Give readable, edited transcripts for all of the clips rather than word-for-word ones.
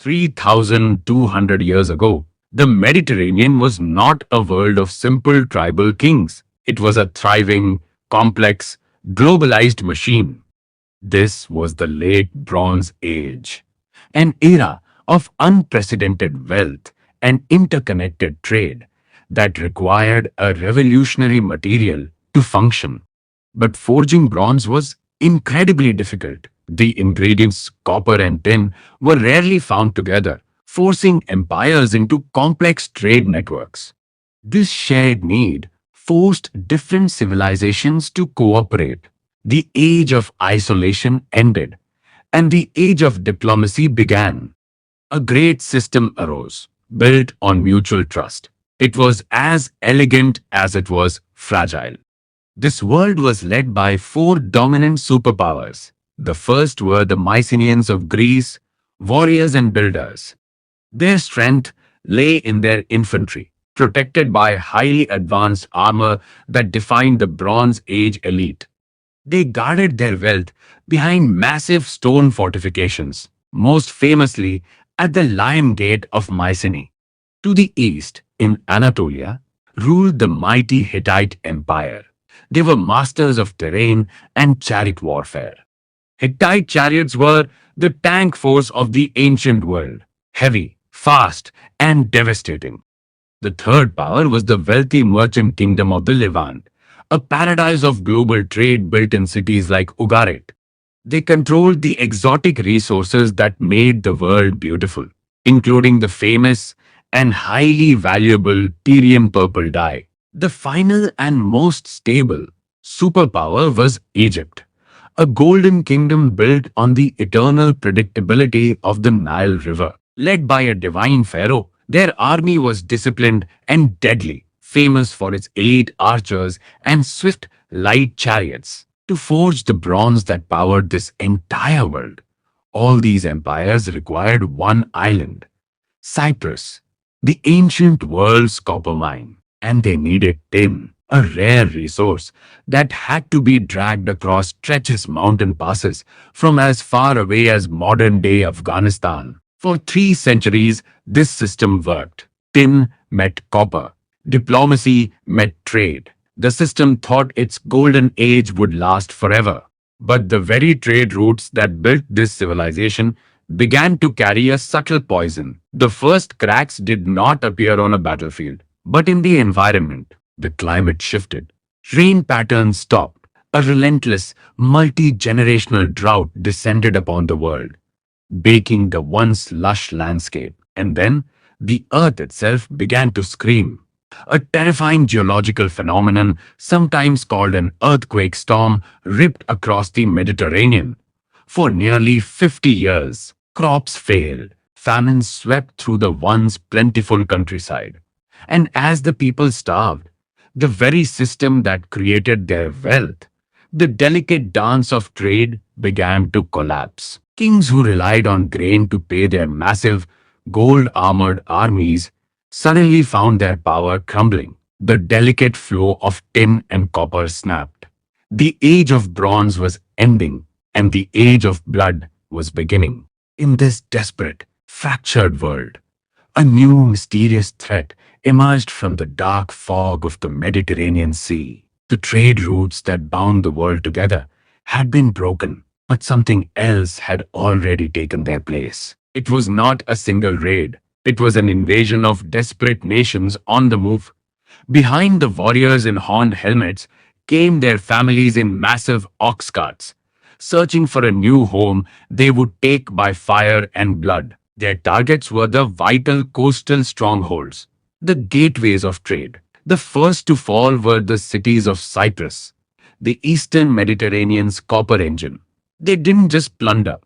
3,200 years ago, the Mediterranean was not a world of simple tribal kings. It was a thriving, complex, globalized machine. This was the late Bronze Age, an era of unprecedented wealth and interconnected trade that required a revolutionary material to function. But forging bronze was incredibly difficult. The ingredients, copper and tin, were rarely found together, forcing empires into complex trade networks. This shared need forced different civilizations to cooperate. The age of isolation ended, and the age of diplomacy began. A great system arose, built on mutual trust. It was as elegant as it was fragile. This world was led by four dominant superpowers. The first were the Mycenaeans of Greece, warriors and builders. Their strength lay in their infantry, protected by highly advanced armor that defined the Bronze Age elite. They guarded their wealth behind massive stone fortifications, most famously at the Lion Gate of Mycenae. To the east, in Anatolia, ruled the mighty Hittite Empire. They were masters of terrain and chariot warfare. Hittite chariots were the tank force of the ancient world, heavy, fast, and devastating. The third power was the wealthy merchant kingdom of the Levant, a paradise of global trade built in cities like Ugarit. They controlled the exotic resources that made the world beautiful, including the famous and highly valuable Tyrian purple dye. The final and most stable superpower was Egypt, a golden kingdom built on the eternal predictability of the Nile River. Led by a divine pharaoh, their army was disciplined and deadly, famous for its elite archers and swift, light chariots. To forge the bronze that powered this entire world, all these empires required one island, Cyprus, the ancient world's copper mine. And they needed tin, a rare resource that had to be dragged across treacherous mountain passes from as far away as modern-day Afghanistan. For 3 centuries, this system worked. Tin met copper. Diplomacy met trade. The system thought its golden age would last forever. But the very trade routes that built this civilization began to carry a subtle poison. The first cracks did not appear on a battlefield, but in the environment. The climate shifted. Rain patterns stopped. A relentless, multi-generational drought descended upon the world, baking the once lush landscape. And then, the earth itself began to scream. A terrifying geological phenomenon, sometimes called an earthquake storm, ripped across the Mediterranean. For nearly 50 years, crops failed. Famine swept through the once plentiful countryside. And as the people starved, the very system that created their wealth, the delicate dance of trade, began to collapse. Kings who relied on grain to pay their massive, gold-armored armies suddenly found their power crumbling. The delicate flow of tin and copper snapped. The age of bronze was ending, and the age of blood was beginning. In this desperate, fractured world, a new mysterious threat emerged from the dark fog of the Mediterranean Sea. The trade routes that bound the world together had been broken, but something else had already taken their place. It was not a single raid. It was an invasion of desperate nations on the move. Behind the warriors in horned helmets came their families in massive ox carts, searching for a new home they would take by fire and blood. Their targets were the vital coastal strongholds, the gateways of trade. The first to fall were the cities of Cyprus, the eastern Mediterranean's copper engine. They didn't just plunder.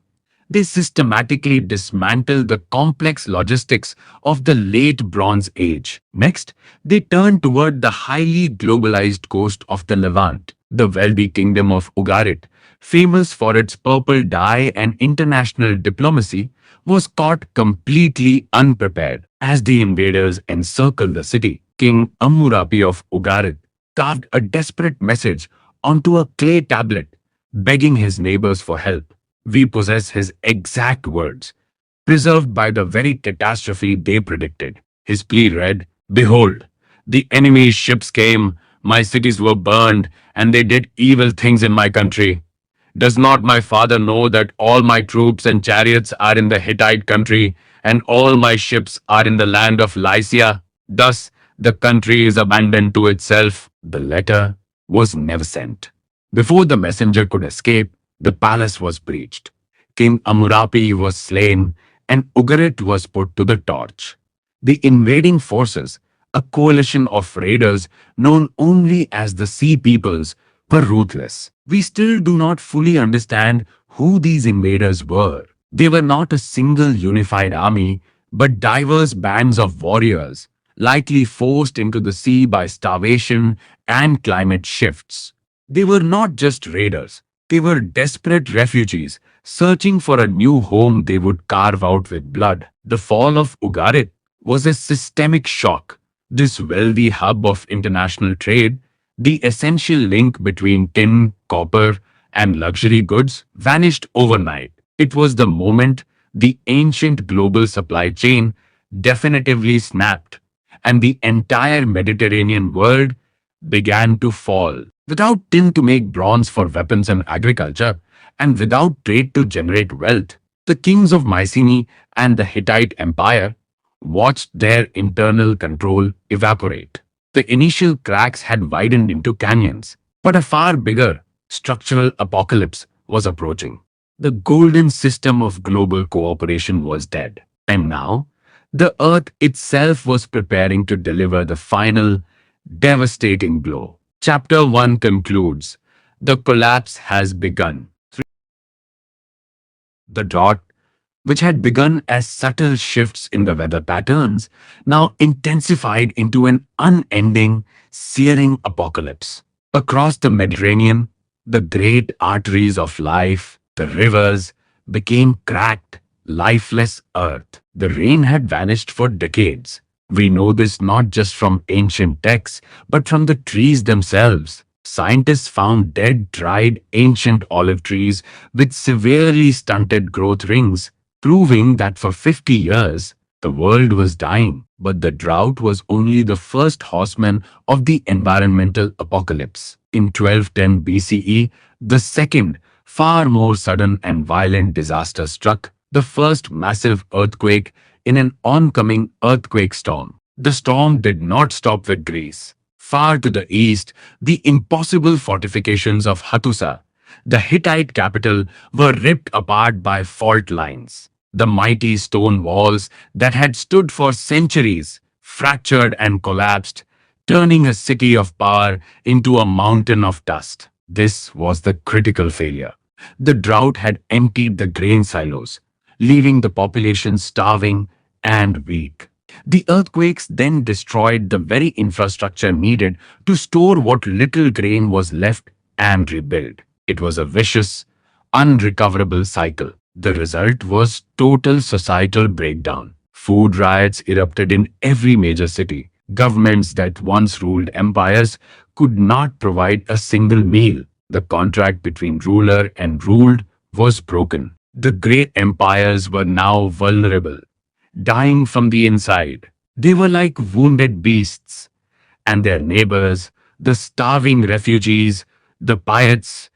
They systematically dismantled the complex logistics of the late Bronze Age. Next, they turned toward the highly globalized coast of the Levant, the wealthy kingdom of Ugarit, famous for its purple dye and international diplomacy, was caught completely unprepared. As the invaders encircled the city, King Hammurabi of Ugarit carved a desperate message onto a clay tablet, begging his neighbors for help. We possess his exact words. preserved by the very catastrophe they predicted. His plea read, "Behold, the enemy's ships came, my cities were burned, and they did evil things in my country. Does not my father know that all my troops and chariots are in the Hittite country, and all my ships are in the land of Lycia? Thus, the country is abandoned to itself." The letter was never sent. Before the messenger could escape, the palace was breached. King Amurapi was slain, and Ugarit was put to the torch. The invading forces, a coalition of raiders known only as the Sea Peoples, were ruthless. We still do not fully understand who these invaders were. They were not a single unified army, but diverse bands of warriors, likely forced into the sea by starvation and climate shifts. They were not just raiders, they were desperate refugees searching for a new home they would carve out with blood. The fall of Ugarit was a systemic shock. This wealthy hub of international trade, the essential link between tin, copper, and luxury goods, vanished overnight. It was the moment the ancient global supply chain definitively snapped, and the entire Mediterranean world began to fall. Without tin to make bronze for weapons and agriculture, and without trade to generate wealth, the kings of Mycenae and the Hittite Empire watched their internal control evaporate. The initial cracks had widened into canyons, but a far bigger structural apocalypse was approaching. The golden system of global cooperation was dead, and now the earth itself was preparing to deliver the final, devastating blow. Chapter 1 concludes: The collapse has begun. The drought, which had begun as subtle shifts in the weather patterns, now intensified into an unending, searing apocalypse. Across the Mediterranean, the great arteries of life, the rivers, became cracked, lifeless earth. The rain had vanished for decades. We know this not just from ancient texts, but from the trees themselves. Scientists found dead, dried ancient olive trees with severely stunted growth rings, proving that for 50 years the world was dying. But the drought was only the first horseman of the environmental apocalypse. In 1210 BCE, the second, far more sudden and violent disaster struck, the first massive earthquake in an oncoming earthquake storm. The storm did not stop with Greece. Far to the east, the impossible fortifications of Hattusa, the Hittite capital, were ripped apart by fault lines. The mighty stone walls that had stood for centuries fractured and collapsed, turning a city of power into a mountain of dust. This was the critical failure. The drought had emptied the grain silos, leaving the population starving and weak. The earthquakes then destroyed the very infrastructure needed to store what little grain was left and rebuild. It was a vicious, unrecoverable cycle. The result was total societal breakdown. Food riots erupted in every major city. Governments that once ruled empires could not provide a single meal. The contract between ruler and ruled was broken. The great empires were now vulnerable, dying from the inside. They were like wounded beasts, and their neighbors, the starving refugees, the pirates,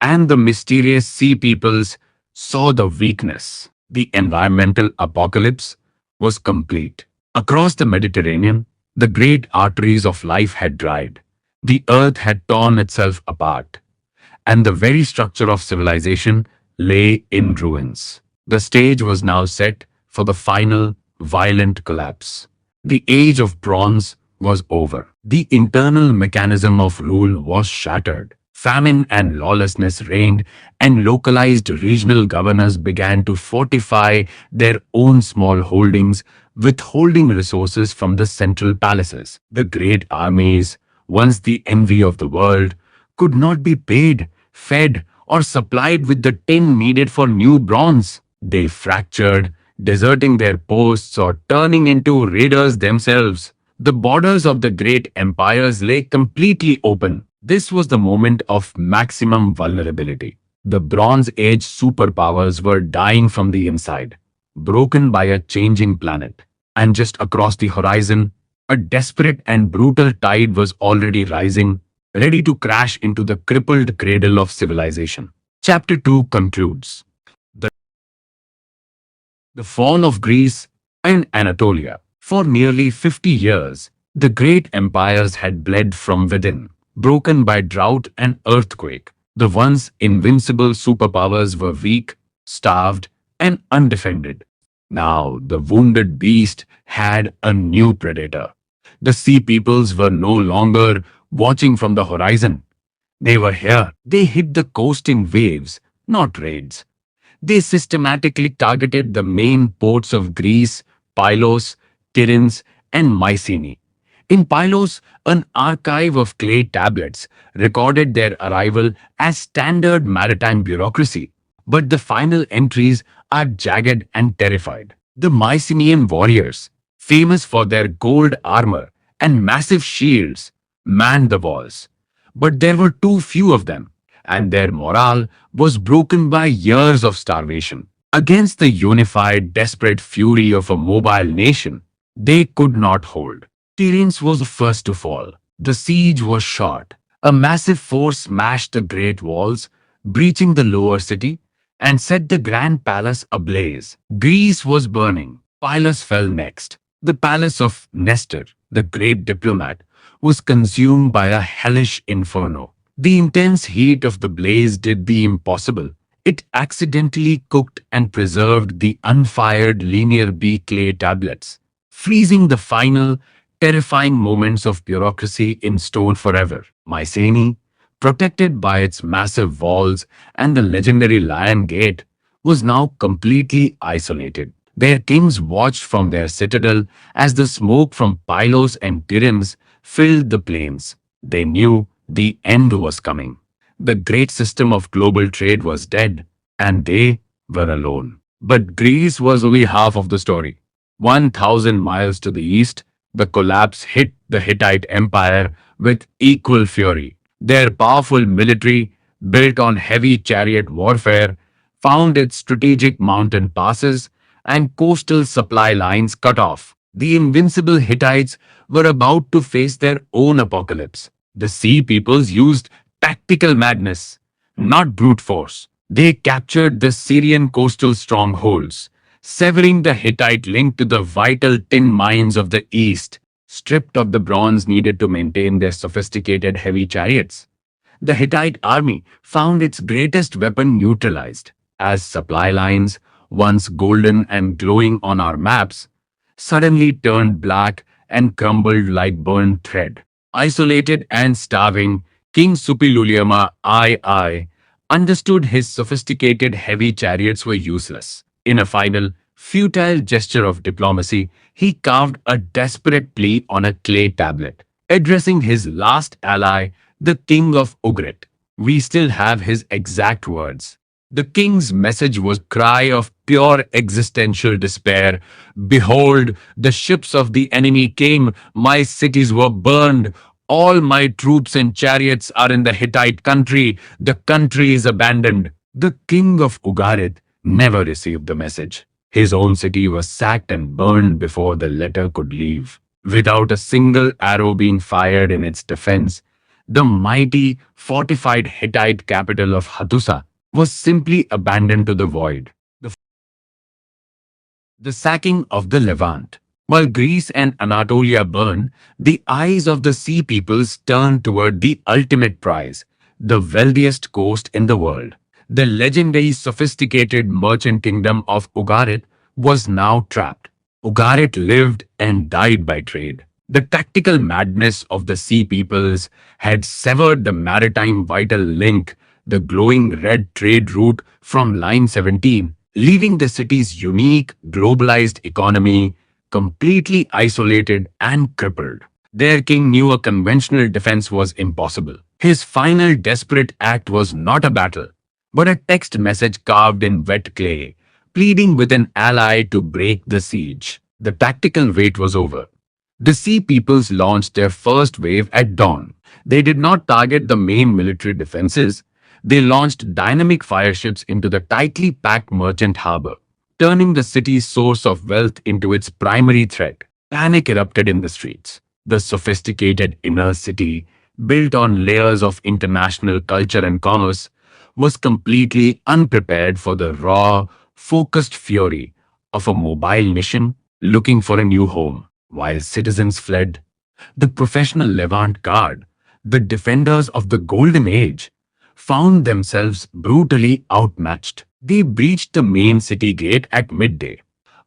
and the mysterious sea peoples, saw the weakness. The environmental apocalypse was complete. Across the Mediterranean, the great arteries of life had dried. The earth had torn itself apart, and the very structure of civilization lay in ruins. The stage was now set for the final, violent collapse. The age of bronze was over. The internal mechanism of rule was shattered. Famine and lawlessness reigned, and localized regional governors began to fortify their own small holdings, withholding resources from the central palaces. The great armies, once the envy of the world, could not be paid, fed, or supplied with the tin needed for new bronze. They fractured, deserting their posts or turning into raiders themselves. The borders of the great empires lay completely open. This was the moment of maximum vulnerability. The Bronze Age superpowers were dying from the inside. broken by a changing planet. And just across the horizon, a desperate and brutal tide was already rising, ready to crash into the crippled cradle of civilization. Chapter 2 concludes the, the fall of Greece and Anatolia. For nearly 50 years, the great empires had bled from within, broken by drought and earthquake. The once invincible superpowers were weak, starved, and undefended. Now the wounded beast had a new predator. The sea peoples were no longer watching from the horizon. They were here. They hit the coast in waves, not raids. They systematically targeted the main ports of Greece, Pylos, Tiryns, and Mycenae. In Pylos, an archive of clay tablets recorded their arrival as standard maritime bureaucracy, but the final entries are jagged and terrified. The Mycenaean warriors, famous for their gold armor and massive shields, manned the walls. But there were too few of them, and their morale was broken by years of starvation. Against the unified, desperate fury of a mobile nation, they could not hold. Tiryns was the first to fall. The siege was short. A massive force smashed the great walls, breaching the lower city, and set the grand palace ablaze. Greece was burning. Pylos fell next. The palace of Nestor, the great diplomat, was consumed by a hellish inferno. The intense heat of the blaze did the impossible. It accidentally cooked and preserved the unfired linear B clay tablets, freezing the final, terrifying moments of bureaucracy in stone forever. Mycenae, protected by its massive walls and the legendary Lion Gate, was now completely isolated. Their kings watched from their citadel as the smoke from Pylos and Tiryns filled the plains. They knew the end was coming. The great system of global trade was dead, and they were alone. But Greece was only half of the story. 1,000 miles to the east, the collapse hit the Hittite Empire with equal fury. Their powerful military, built on heavy chariot warfare, found its strategic mountain passes and coastal supply lines cut off. The invincible Hittites were about to face their own apocalypse. The sea peoples used tactical madness, not brute force. They captured the Syrian coastal strongholds, severing the Hittite link to the vital tin mines of the east, stripped of the bronze needed to maintain their sophisticated heavy chariots. The Hittite army found its greatest weapon neutralized, as supply lines, once golden and glowing on our maps, suddenly turned black and crumbled like burnt thread. Isolated and starving, King Suppiluliuma II understood his sophisticated heavy chariots were useless. In a final, futile gesture of diplomacy, he carved a desperate plea on a clay tablet, addressing his last ally, the king of Ugarit. We still have his exact words. The king's message was a cry of pure existential despair. Behold, the ships of the enemy came, my cities were burned, all my troops and chariots are in the Hittite country, the country is abandoned. The king of Ugarit never received the message. His own city was sacked and burned before the letter could leave. Without a single arrow being fired in its defense, the mighty, fortified Hittite capital of Hattusa was simply abandoned to the void. The sacking of the Levant. While Greece and Anatolia burned, the eyes of the sea peoples turned toward the ultimate prize, the wealthiest coast in the world. The legendary sophisticated merchant kingdom of Ugarit was now trapped. Ugarit lived and died by trade. The tactical madness of the sea peoples had severed the maritime vital link, the glowing red trade route from Line 17, leaving the city's unique, globalized economy completely isolated and crippled. Their king knew a conventional defense was impossible. His final desperate act was not a battle, but a text message carved in wet clay, pleading with an ally to break the siege. The tactical wait was over. The sea peoples launched their first wave at dawn. They did not target the main military defenses. They launched dynamic fireships into the tightly packed merchant harbor. turning the city's source of wealth into its primary threat. Panic erupted in the streets. The sophisticated inner city, built on layers of international culture and commerce, was completely unprepared for the raw, focused fury of a mobile nation looking for a new home. While citizens fled, the professional Levant Guard, the defenders of the Golden Age, found themselves brutally outmatched. They breached the main city gate at midday.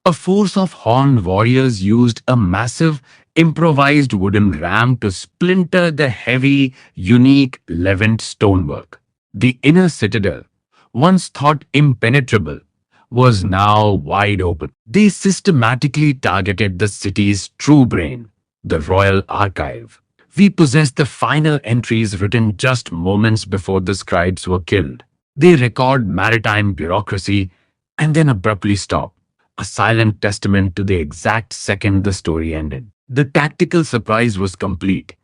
A force of horned warriors used a massive, improvised wooden ram to splinter the heavy, unique Levant stonework. The inner citadel, once thought impenetrable, was now wide open. They systematically targeted the city's true brain, the royal archive. We possess the final entries written just moments before the scribes were killed. They record maritime bureaucracy and then abruptly stop, a silent testament to the exact second the story ended. The tactical surprise was complete.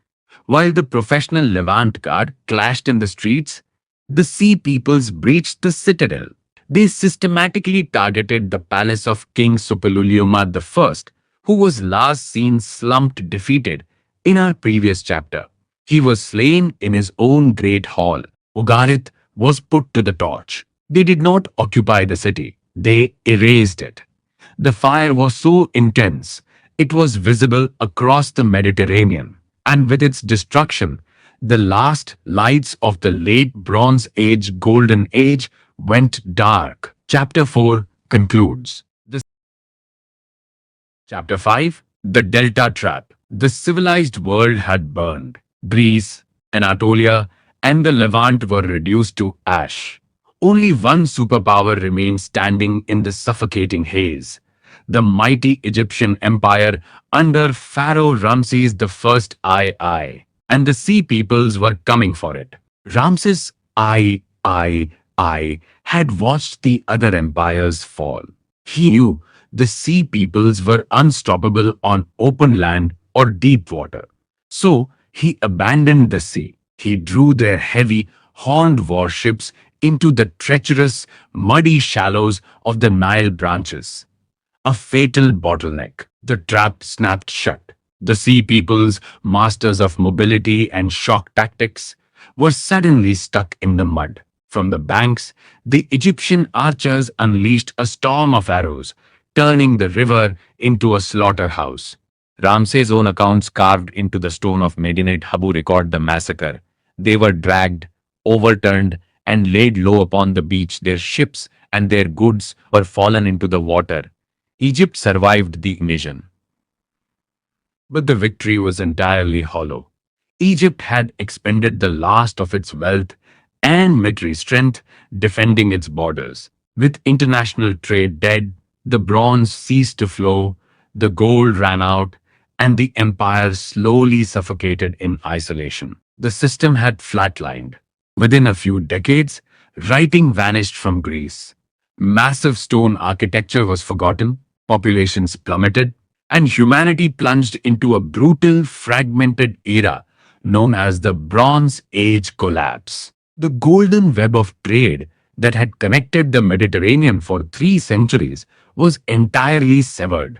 While the professional Levant Guard clashed in the streets, the Sea Peoples breached the citadel. They systematically targeted the palace of King Suppiluliuma I, who was last seen slumped defeated in our previous chapter. He was slain in his own great hall. Ugarit was put to the torch. They did not occupy the city, they erased it. The fire was so intense, it was visible across the Mediterranean, and with its destruction, the last lights of the late Bronze Age Golden Age went dark. Chapter 4 concludes. Chapter 5 The Delta Trap. The civilized world had burned. Greece, Anatolia, and the Levant were reduced to ash. Only one superpower remained standing in the suffocating haze: the mighty Egyptian Empire under Pharaoh Ramses I, and the Sea Peoples were coming for it. Ramses I had watched the other empires fall. He knew the Sea Peoples were unstoppable on open land or deep water. So he abandoned the sea. He drew their heavy, horned warships into the treacherous, muddy shallows of the Nile branches. A fatal bottleneck. The trap snapped shut. The Sea Peoples, masters of mobility and shock tactics, were suddenly stuck in the mud. From the banks, the Egyptian archers unleashed a storm of arrows, turning the river into a slaughterhouse. Ramses' own accounts carved into the stone of Medinet Habu record the massacre. They were dragged, overturned, and laid low upon the beach. Their ships and their goods were fallen into the water. Egypt survived the invasion. But the victory was entirely hollow. Egypt had expended the last of its wealth and military strength defending its borders. With international trade dead, the bronze ceased to flow, the gold ran out, and the empire slowly suffocated in isolation. The system had flatlined. Within a few decades, writing vanished from Greece. Massive stone architecture was forgotten, populations plummeted, and humanity plunged into a brutal, fragmented era known as the Bronze Age collapse. The golden web of trade that had connected the Mediterranean for 3 centuries was entirely severed.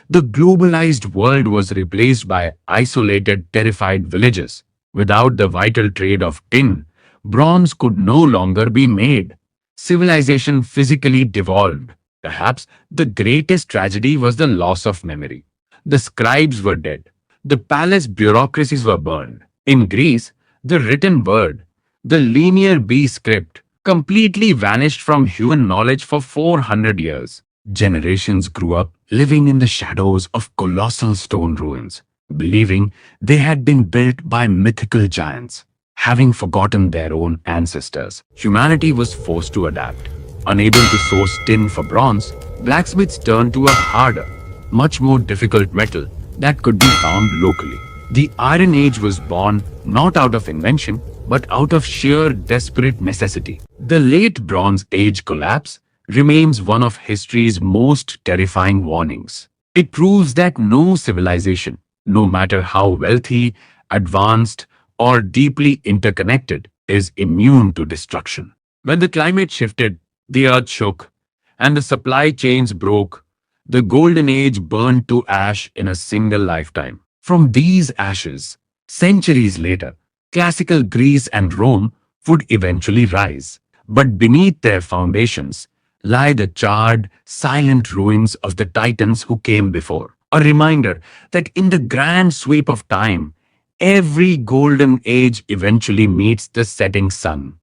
The globalized world was replaced by isolated, terrified villages. Without the vital trade of tin, bronze could no longer be made. Civilization physically devolved. Perhaps the greatest tragedy was the loss of memory. The scribes were dead. The palace bureaucracies were burned. In Greece, the written word, the linear B script, completely vanished from human knowledge for 400 years. Generations grew up living in the shadows of colossal stone ruins, believing they had been built by mythical giants. Having forgotten their own ancestors, humanity was forced to adapt. Unable to source tin for bronze, blacksmiths turned to a harder, much more difficult metal that could be found locally. The Iron Age was born not out of invention, but out of sheer desperate necessity. The late Bronze Age collapse remains one of history's most terrifying warnings. It proves that no civilization, no matter how wealthy, advanced, or deeply interconnected, is immune to destruction. When the climate shifted, the earth shook, and the supply chains broke. The Golden Age burned to ash in a single lifetime. From these ashes, centuries later, classical Greece and Rome would eventually rise. But beneath their foundations lie the charred, silent ruins of the titans who came before. A reminder that in the grand sweep of time, every golden age eventually meets the setting sun.